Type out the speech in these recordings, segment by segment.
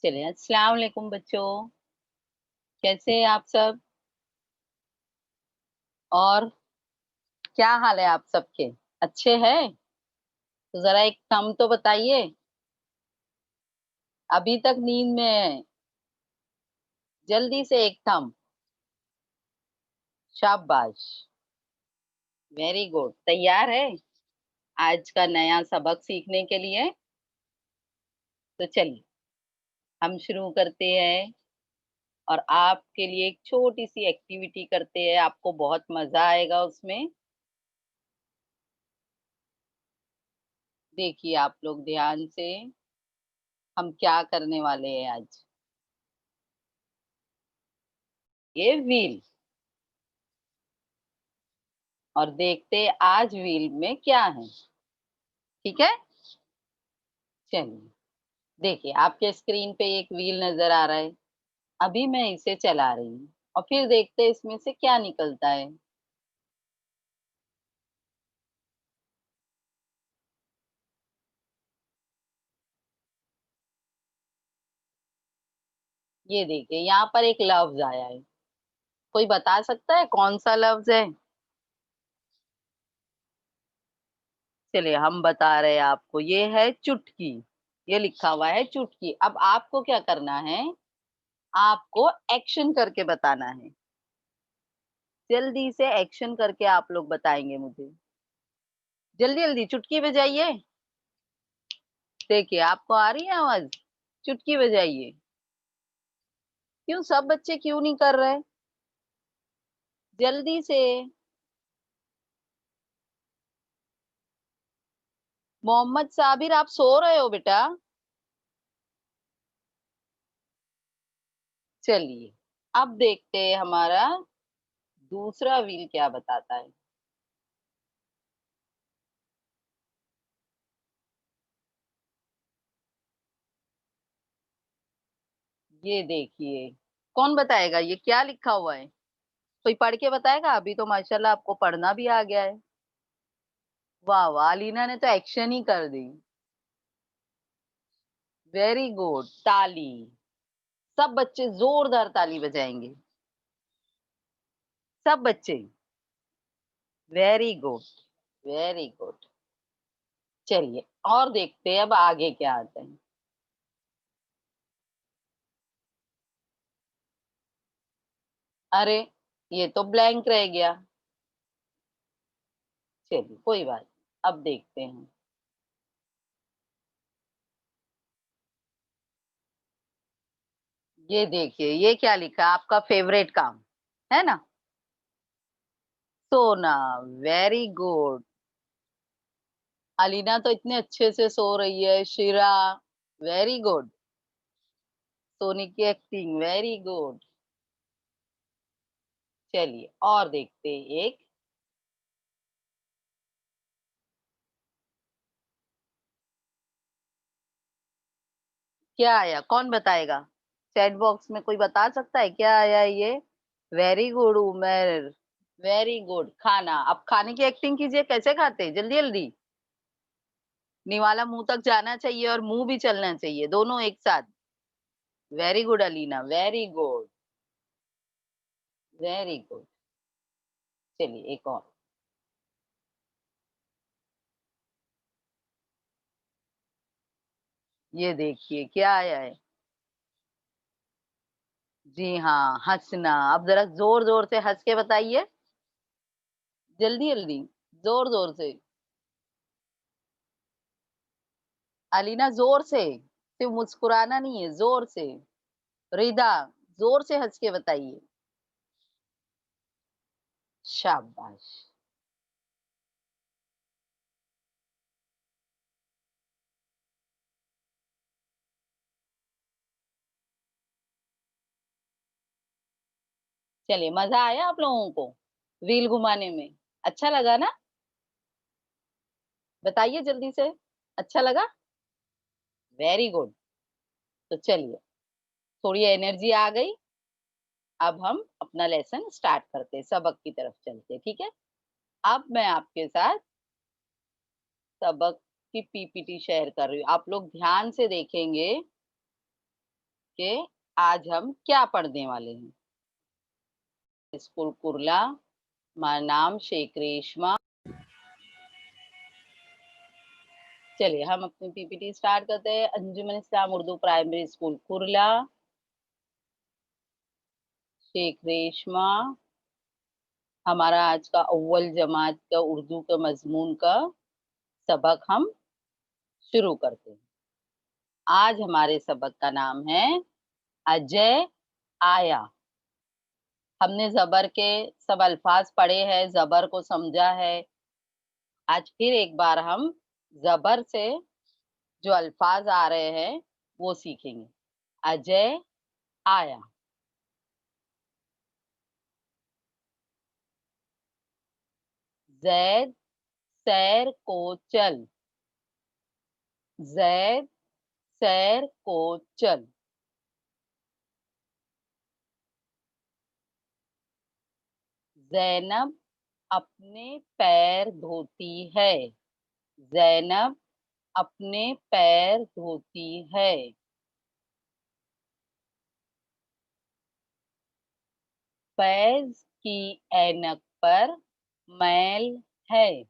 चलिए, अस्सलाम वालेकुम बच्चों, कैसे हैं आप सब? और क्या हाल है आप सबके? अच्छे हैं? तो ज़रा एक थंब तो बताइए, अभी तक नींद में हैं, जल्दी से एक थंब, शाबाश, वेरी गुड। तैयार है आज का नया सबक सीखने के लिए? तो चलिए, हम शुरू करते हैं और आपके लिए एक छोटी-सी एक्टिविटी करते हैं, आपको बहुत मज़ा आएगा उसमें। देखिए आप लोग ध्यान से, हम क्या करने वाले हैं आज। ये व्हील और देखते हैं आज व्हील में क्या है, ठीक है? चलिए, देखिए आपके स्क्रीन पे एक व्हील नज़र आ रहा है, अभी मैं इसे चला रही हूँ और फिर देखते हैं इसमें से क्या निकलता है। ये देखिए यहाँ पर एक लफ्ज़ आया है, कोई बता सकता है कौन-सा लफ्ज़ है? चलिए हम बता रहे हैं आपको, ये है चुटकी, ये लिखा हुआ है चुटकी। अब आपको क्या करना है, आपको एक्शन करके बताना है। जल्दी से एक्शन करके आप लोग बताएँगे मुझे। जल्दी-जल्दी चुटकी बजाइए। देखिए, आपको आ रही है आवाज़? चुटकी बजाइए। क्यों सब बच्चे क्यों नहीं कर रहे? जल्दी से। मोहम्मद साबिर आप सो रहे हो बेटा? चलिए, अब देखते हैं हमारा दूसरा व्हील क्या बताता है। ये देखिए, कौन बताएगा ये क्या लिखा हुआ है? कोई पढ़ के बताएगा? अभी तो माशाल्लाह आपको पढ़ना भी आ गया है। वाह, वाह! अलीना ने तो एक्शन ही कर दी। वेरी गुड, ताली। सब बच्चे ज़ोरदार ताली बजाएँगे। सब बच्चे। Very good, very good. चलिए और देखते हैं अब आगे क्या आता है। अरे! ये तो ब्लैंक रह गया। चलिए कोई बात नहीं, अब देखते हैं। ये देखिए, ये क्या लिखा है आपका फ़ेवरेट काम, है ना? सोना, वेरी गुड। अलीना तो इतने अच्छे से सो रही है, शिरा, वेरी गुड। सोनी की एक्टिंग, वेरी गुड। चलिए और देखते हैं एक। क्या आया? कौन बताएगा? चैट बॉक्स में कोई बता सकता है क्या आया है ये? Very good Umar, very good खाना। अब खाने की एक्टिंग कीजिए, कैसे खाते हैं? जल्दी-जल्दी। निवाला मुँह तक जाना चाहिए और मुँह भी चलना चाहिए, दोनों एक साथ। Very good Alina, very good, very good. चलिए एक और। ये देखिए क्या आया है? जी हाँ, हँसना। अब ज़रा ज़ोर-ज़ोर से हँस के बताइए। जल्दी-जल्दी, ज़ोर-ज़ोर से। अलीना ज़ोर से, सिर्फ़ मुस्कुराना नहीं है, ज़ोर से। रिदा, ज़ोर से हँस के बताइए। शाबाश! चलिए मज़ा आया आप लोगों को? व्हील घुमाने में? अच्छा लगा ना? बताइए जल्दी से, अच्छा लगा? Very good. तो चलिए, थोड़ी एनर्जी आ गई, अब हम अपना लेसन स्टार्ट करते हैं, सबक की तरफ चलते हैं, ठीक है? अब मैं आपके साथ सबक की पीपीटी शेयर कर रही हूँ। आप लोग ध्यान से देखेंगे कि आज हम क्या पढ़ने वाले हैं। स्कूल कुरला, हमारा नाम शेख रेशमा। चलिए हम अपनी पीपीटी स्टार्ट करते हैं। अंजुमन इस्लाम उर्दू प्राइमरी स्कूल कुरला, शेख रेशमा। हमारा आज का अव्वल जमात का उर्दू का मजमून का सबक हम शुरू करते हैं। आज हमारे सबक का नाम है अजय आया। हमने जबर के सब अल्फाज पढ़े हैं, जबर को समझा है। आज फिर एक बार हम जबर से जो अल्फाज आ रहे हैं वो सीखेंगे। अजय आया। जैद सैर को चल। जैद सैर को चल। जैनब अपने पैर धोती है। जैनब अपने पैर धोती है। फैज की ऐनक पर मैल है।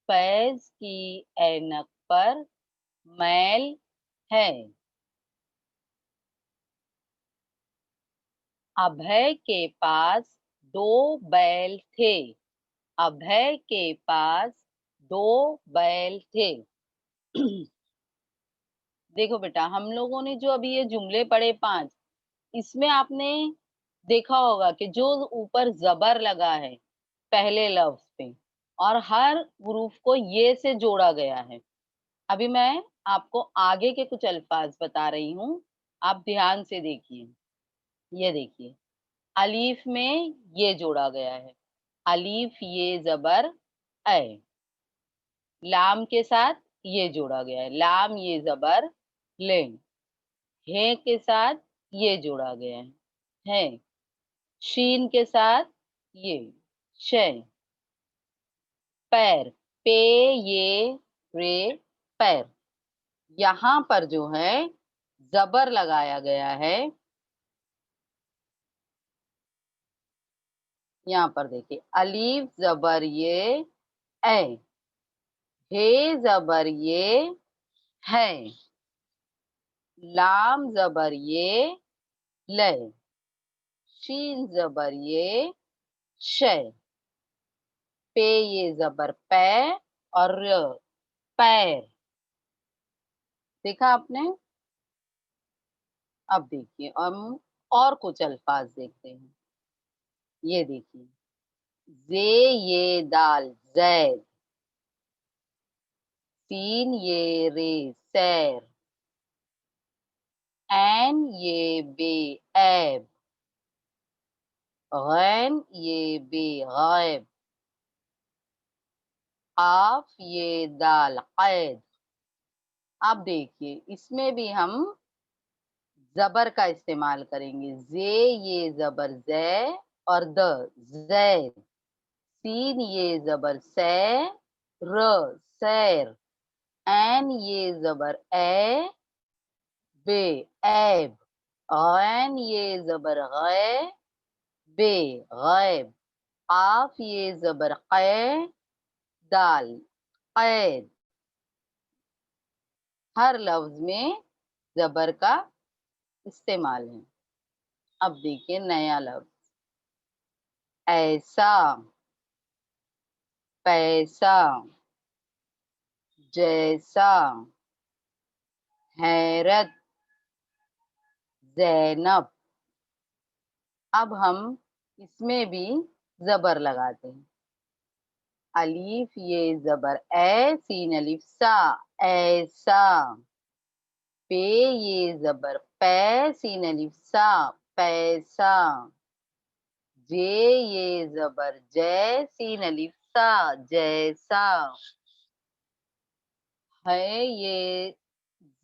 फैज की ऐनक पर मैल है। अभय के पास दो बैल थे। अभय के पास दो बैल थे। देखो बेटा, हम लोगों ने जो अभी ये जुमले पढ़े 5, इसमें आपने देखा होगा कि जो ऊपर जबर लगा है पहले लफ्ज पे और हर हरूफ को ये से जोड़ा गया है। अभी मैं आपको आगे के कुछ अल्फाज बता रही हूँ, आप ध्यान से देखिए। ये देखिए, अलीफ में ये जोड़ा गया है, अलीफ ये जबर ऐ। लाम के साथ ये जोड़ा गया है, लाम ये जबर ले। हे के साथ ये जोड़ा गया है। शीन के साथ ये शय। पैर पे ये रे पैर। यहाँ पर जो है जबर लगाया गया है। यहाँ पर देखिए, अलीफ जबर ये ऐ। हे जबर ये है। लाम जबर ये ले। शीन जबर ये शय। पे ये जबर पै और र पैर। देखा आपने। अब देखिए हम और कुछ अल्फाज देखते हैं। ये देखिए, जे ये दाल जैद। सीन ये रे सैर। ऐन ये बे ऐब। गैन ये बे गैब। आफ ये दाल कैद। अब देखिए, इसमें भी हम जबर का इस्तेमाल करेंगे। जे ये जबर जै और द जैद। सीन ये जबर सै र सैर। ऐन ये जबर ए बे ऐब। गैन ये जबर गै बे गैब। आफ ये जबर कै दाल कैद। हर लफ्ज में जबर का इस्तेमाल है। अब देखिए नया लफ्ज, ऐसा, पैसा, जैसा, हैरत, जैनब। अब हम इसमें भी जबर लगाते हैं। अलीफ ये जबर ए, सीन अलीफ सा, ऐसा। पे ये जबर पै, सीन अलीफ सा, पैसा। जे ये जबर जै, सीन अलीफ सा, जैसा। है ये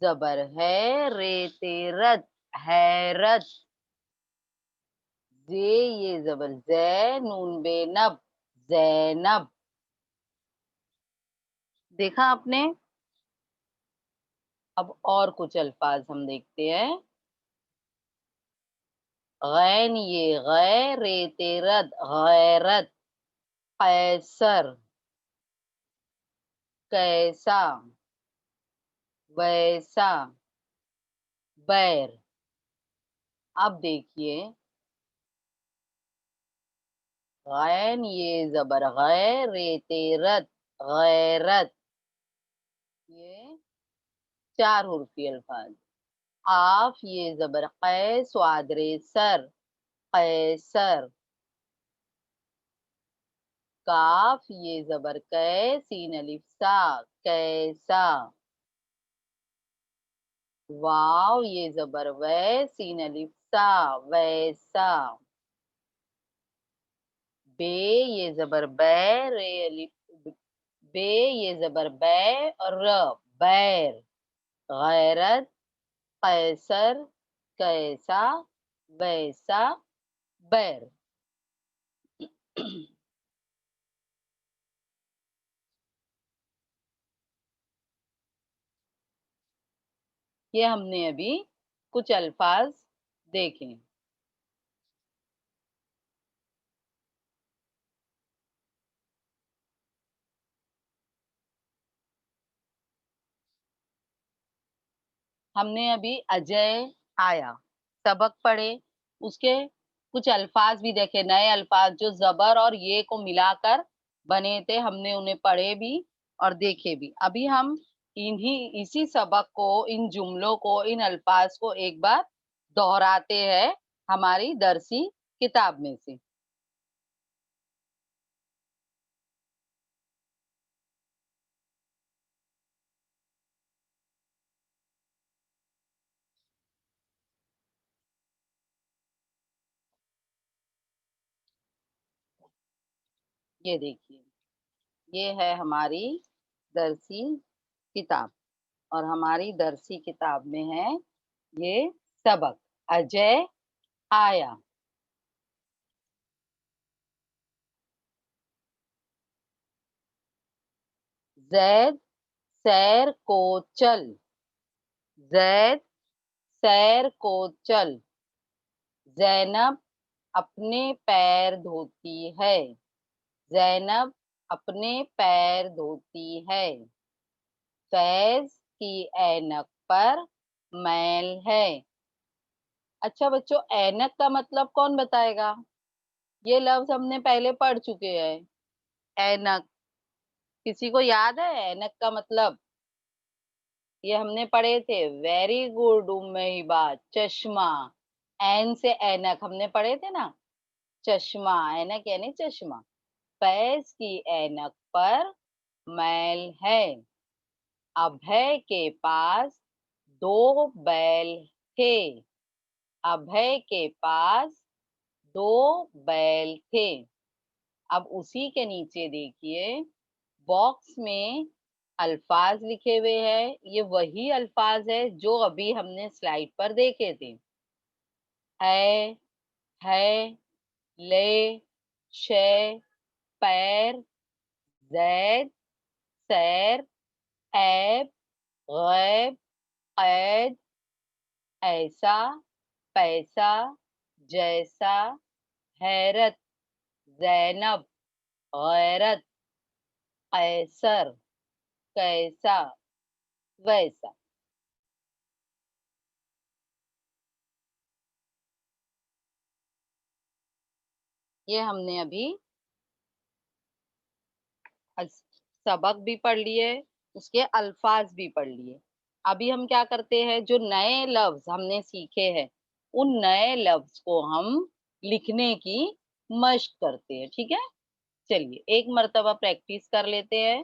जबर है, रे तेरत, हैरत। जे ये जबर जै, नून बेनब, जैनब। देखा आपने। अब और कुछ अल्फाज हम देखते हैं। गैन ये गैरत गैरत, कैसर कैसा, वैसा, बैर। अब देखिए, गैन ये जबर गैरत गैरत, ये 4 हुर्फी अल्फाज। काफ ये जबर कै स्वादरे सर कैसर, काफ ये जबर कै सीन अलिफ सा कैसा, वाव ये जबर वै सीन अलिफ सा वैसा, बे ये जबर बै रे अलिफ बे ये जबर बै और र बैर, गैरत कैसर कैसा वैसा बैर। ये हमने अभी कुछ अल्फाज देखे। हमने अभी अजय आया सबक पढ़े, उसके कुछ अल्फाज भी देखे, नए अल्फाज जो जबर और ये को मिलाकर बने थे, हमने उन्हें पढ़े भी और देखे भी। अभी हम इसी सबक को, इन जुमलों को, इन अल्फाज को एक बार दोहराते हैं हमारी दरसी किताब में से। ये देखिए, ये है हमारी दरसी किताब और हमारी दरसी किताब में है ये सबक, अजय आया। जैद सैर को चल, जैद सैर को चल, जैनब अपने पैर धोती है, जैनब अपने पैर धोती है, फैज की ऐनक पर मैल है। अच्छा बच्चों, ऐनक का मतलब कौन बताएगा? ये लफ्ज हमने पहले पढ़ चुके हैं, ऐनक। किसी को याद है ऐनक का मतलब? ये हमने पढ़े थे। वेरी गुड उम्मीबा, चश्मा, ऐन से ऐनक हमने पढ़े थे ना, चश्मा, ऐनक यानी चश्मा। फैज की ऐनक पर मैल है, अभय के पास 2 बैल थे, अभय के पास 2 बैल थे। अब उसी के नीचे देखिए, बॉक्स में अल्फाज लिखे हुए हैं, ये वही अल्फाज है जो अभी हमने स्लाइड पर देखे थे। है, ले, शे, पैर, जैद, सैर, ऐब, गैब, कैद, ऐसा, पैसा, जैसा, हैरत, जैनब, गैरत, कैसर, कैसा, वैसा। ये हमने अभी सबक भी पढ़ लिए, उसके अल्फाज भी पढ़ लिए। अभी हम क्या करते हैं, जो नए लफ्ज हमने सीखे हैं उन नए लफ्ज को हम लिखने की मशक करते हैं, ठीक है? चलिए एक मर्तबा प्रैक्टिस कर लेते हैं,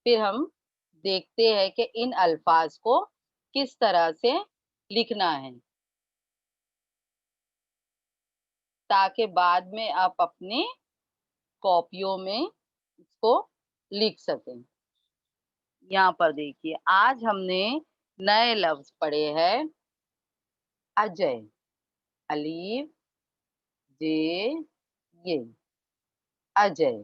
फिर हम देखते हैं कि इन अल्फाज को किस तरह से लिखना है, ताकि बाद में आप अपने कॉपियों में इसको लिख सकें। यहाँ पर देखिए, आज हमने नए लफ्ज पढ़े हैं, अजय, अलीफ जे ये, अजय,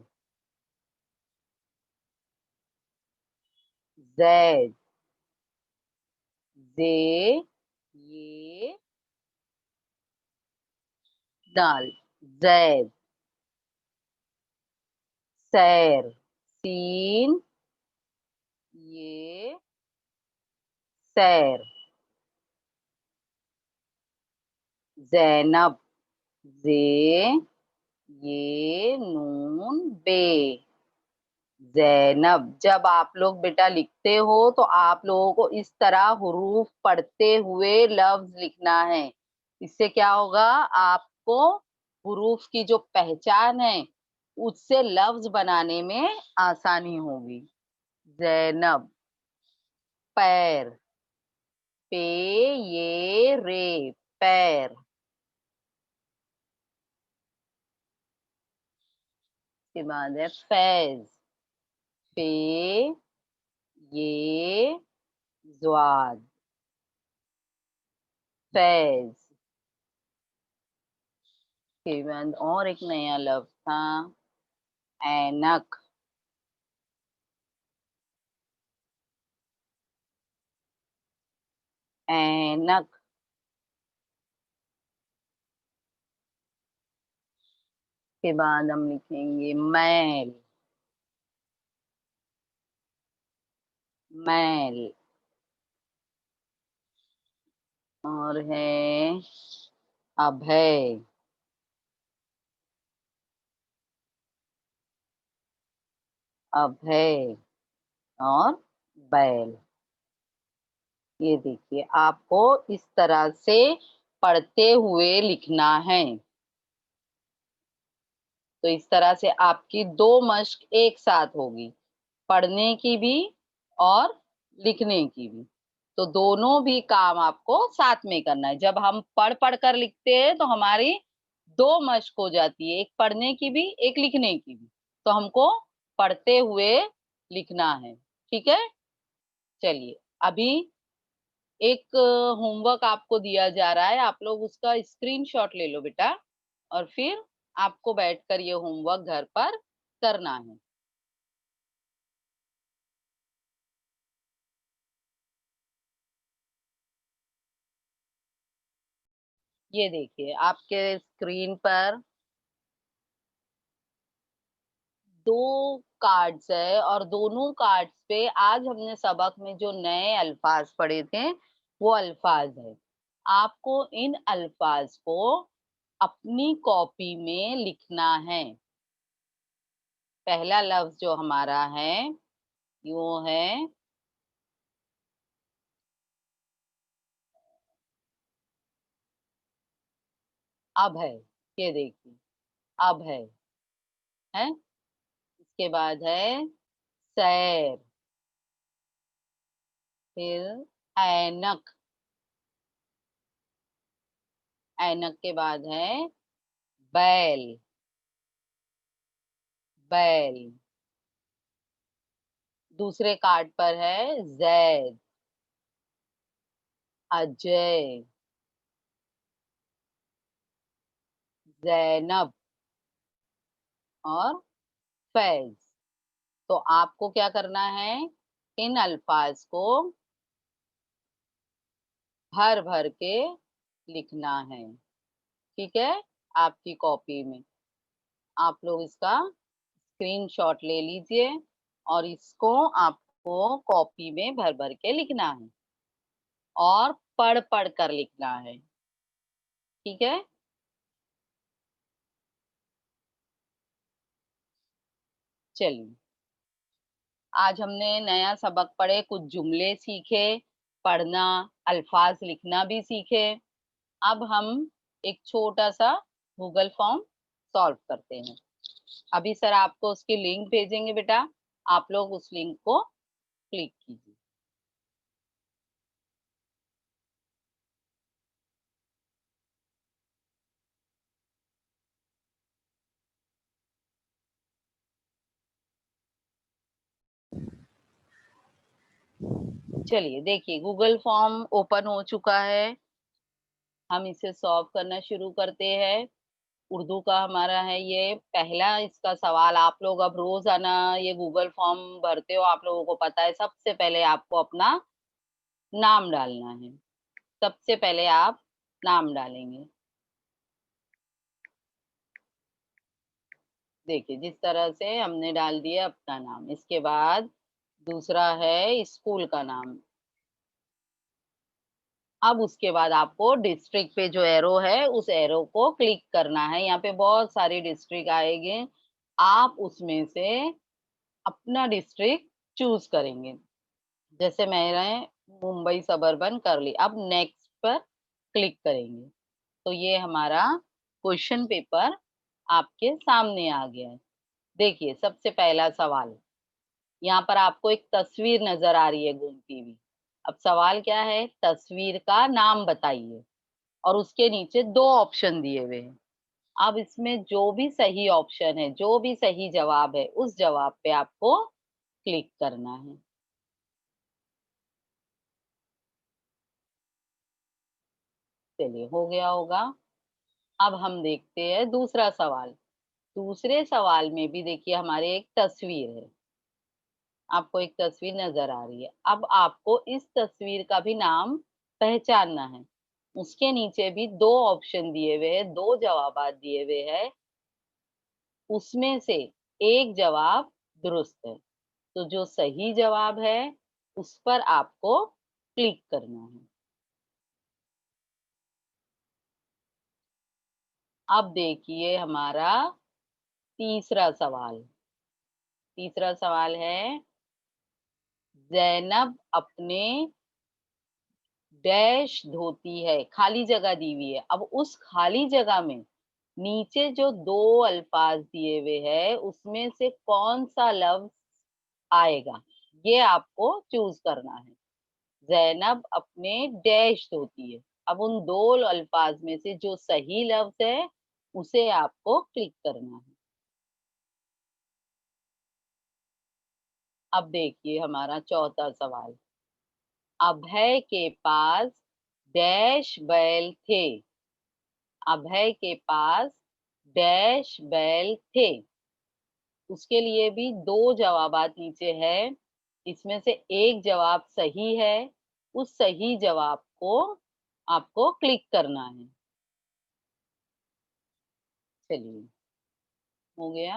जैद, जे ये, दाल, जैद, सैर, सीन, ये, सैर, जैनब, जे, ये, नून, बे, जैनब। जब आप लोग बेटा लिखते हो तो आप लोगों को इस तरह हुरूफ पढ़ते हुए लफ्ज लिखना है। इससे क्या होगा, आपको हुरूफ की जो पहचान है उससे लफ्ज बनाने में आसानी होगी। जैनब, पैर, पे, ये, रे, पैर। के बाद है फैज, पे, ये, ज्वाद, फैज। के बाद और एक नया लफ्ज था, ऐनक, ऐनक। के बाद हम लिखेंगे मैल, मैल। और है अभय, अभय, और बैल। ये देखिए, आपको इस तरह से पढ़ते हुए लिखना है। तो इस तरह से आपकी दो मश्क एक साथ होगी, पढ़ने की भी और लिखने की भी। तो दोनों भी काम आपको साथ में करना है। जब हम पढ़ पढ़ कर लिखते हैं तो हमारी दो मश्क हो जाती है, एक पढ़ने की भी, एक लिखने की भी। तो हमको पढ़ते हुए लिखना है। ठीक है, चलिए अभी एक होमवर्क आपको दिया जा रहा है, आप लोग उसका स्क्रीनशॉट ले लो बेटा, और फिर आपको बैठकर ये होमवर्क घर पर करना है। ये देखिए आपके स्क्रीन पर दो कार्ड्स है, और दोनों कार्ड्स पे आज हमने सबक में जो नए अल्फाज पढ़े थे वो अल्फाज है। आपको इन अल्फाज को अपनी कॉपी में लिखना है। पहला लफ्ज जो हमारा है वो है अब है। ये देखिए, अब है। इसके बाद है सैर, फिर ऐनक, ऐनक के बाद है बैल, बैल। दूसरे कार्ड पर है जैद, अजय, जैनब, और फैज। तो आपको क्या करना है, इन अल्फाज को भर भर के लिखना है। ठीक है, आपकी कॉपी में आप लोग इसका स्क्रीनशॉट ले लीजिए, और इसको आपको कॉपी में भर भर के लिखना है और पढ़ पढ़ कर लिखना है। ठीक है, चलिए आज हमने नया सबक पढ़े, कुछ जुमले सीखे, पढ़ना, अल्फाज लिखना भी सीखे। अब हम एक छोटा सा गूगल फॉर्म सॉल्व करते हैं। अभी सर आपको उसकी लिंक भेजेंगे बेटा, आप लोग उस लिंक को क्लिक कीजिए। चलिए देखिए, गूगल फॉर्म ओपन हो चुका है। हम इसे सॉल्व करना शुरू करते हैं। उर्दू का हमारा है ये पहला इसका सवाल। आप लोग अब रोजाना ये गूगल फॉर्म भरते हो, आप लोगों को पता है सबसे पहले आपको अपना नाम डालना है। सबसे पहले आप नाम डालेंगे। देखिए जिस तरह से हमने डाल दिया अपना नाम, इसके बाद दूसरा है स्कूल का नाम। अब उसके बाद आपको डिस्ट्रिक्ट पे जो एरो है, उस एरो को क्लिक करना है। यहाँ पे बहुत सारी डिस्ट्रिक्ट आएँगे। आप उसमें से अपना डिस्ट्रिक्ट चूज़ करेंगे। जैसे मैंने मुंबई सबअर्बन कर ली। अब नेक्स्ट पर क्लिक करेंगे। तो ये हमारा क्वेश्चन पेपर आपके सामने आ गया है। देखिए सबसे पहला सवाल, यहाँ पर आपको एक तस्वीर नज़र आ रही है घूमती हुई। अब सवाल क्या है? तस्वीर का नाम बताइए और उसके नीचे 2 ऑप्शन दिए हुए हैं। अब इसमें जो भी सही ऑप्शन है, जो भी सही जवाब है, उस जवाब पे आपको क्लिक करना है। चलिए हो गया होगा। अब हम देखते हैं दूसरा सवाल। दूसरे सवाल में भी देखिए हमारे एक तस्वीर है। आपको एक तस्वीर नज़र आ रही है। अब आपको इस तस्वीर का भी नाम पहचानना है। उसके नीचे भी 2 ऑप्शन दिए हुए हैं, 2 जवाबात दिए हुए हैं। उसमें से एक जवाब दुरुस्त है। तो जो सही जवाब है, उस पर आपको क्लिक करना है। अब देखिए हमारा तीसरा सवाल। तीसरा सवाल है, ज़ैनब अपने डैश धोती है, खाली जगह दी हुई है। अब उस खाली जगह में नीचे जो 2 अल्फाज दिए हुए हैं, उसमें से कौन-सा लफ्ज़ आएगा? ये आपको चूज़ करना है। ज़ैनब अपने डैश धोती है। अब उन 2 अल्फाज में से जो सही लफ्ज़ है, उसे आपको क्लिक करना है। अब देखिए हमारा चौथा सवाल। अभय के पास डैश बैल थे। अभय के पास डैश बैल थे। उसके लिए भी 2 जवाबात नीचे है। इसमें से एक जवाब सही है। उस सही जवाब को आपको क्लिक करना है। चलिए, हो गया।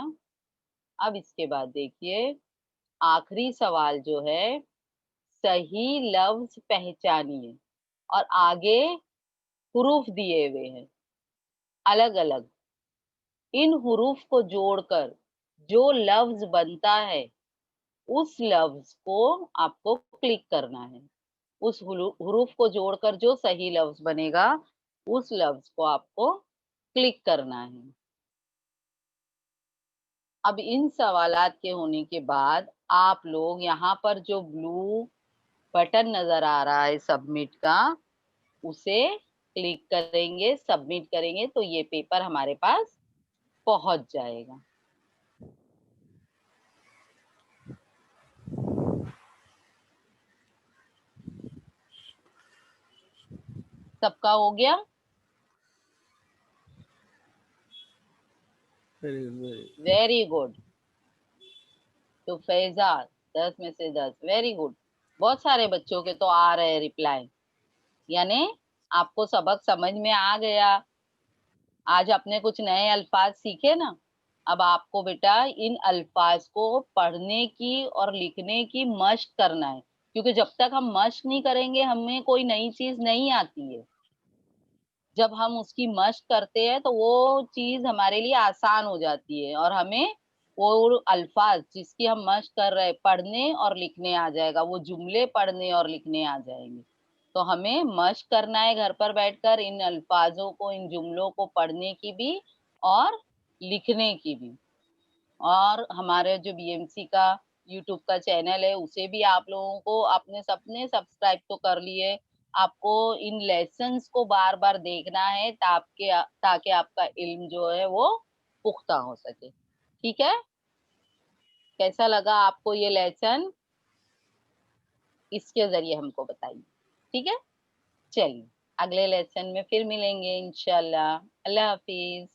अब इसके बाद देखिए, आखिरी सवाल जो है, सही लफ्ज़ पहचानिए और आगे हुरूफ दिए हुए हैं, अलग-अलग। इन हुरूफ को जोड़कर जो लफ्ज़ बनता है, उस लफ्ज़ को आपको क्लिक करना है। उस हुरूफ को जोड़कर जो सही लफ्ज़ बनेगा, उस लफ्ज़ को आपको क्लिक करना है। अब इन सवालात के होने के बाद आप लोग यहाँ पर जो ब्लू बटन नज़र आ रहा है सबमिट का, उसे क्लिक करेंगे, सबमिट करेंगे तो ये पेपर हमारे पास पहुँच जाएगा। सबका हो गया? Very good, very very good. तो फैज़ा 10 में से 10 वेरी गुड। बहुत सारे बच्चों के तो आ रहे हैं रिप्लाई। यानी आपको सबक समझ में आ गया। आज आपने कुछ नए अल्फाज सीखे ना, अब आपको बेटा इन अल्फाज को पढ़ने की और लिखने की मशक करना है, क्योंकि जब तक हम मशक नहीं करेंगे, हमें कोई नई चीज़ नहीं आती है। जब हम उसकी मशक करते हैं, तो वो चीज़ हमारे लिए आसान हो जाती है और हमें वो अल्फाज जिसकी हम मशक कर रहे हैं, पढ़ने और लिखने आ जाएगा, वो जुमले पढ़ने और लिखने आ जाएँगे। तो हमें मशक करना है घर पर बैठकर इन अल्फाज़ों को, इन जुमलों को पढ़ने की भी और लिखने की भी। और हमारे जो बीएमसी का यूट्यूब का चैनल है, उसे भी आप लोगों को आपने सबने सब्सक्राइब तो कर लिए। आपको इन लेसन्स को बार-बार देखना है ताकि आपका इल्म जो है वो पुख्ता हो सके। ठीक है? कैसा लगा आपको ये लेसन? इसके ज़रिए हमको बताइए। ठीक है? चलिए, अगले लेसन में फिर मिलेंगे इंशाल्लाह। अल्लाह हाफ़िज़।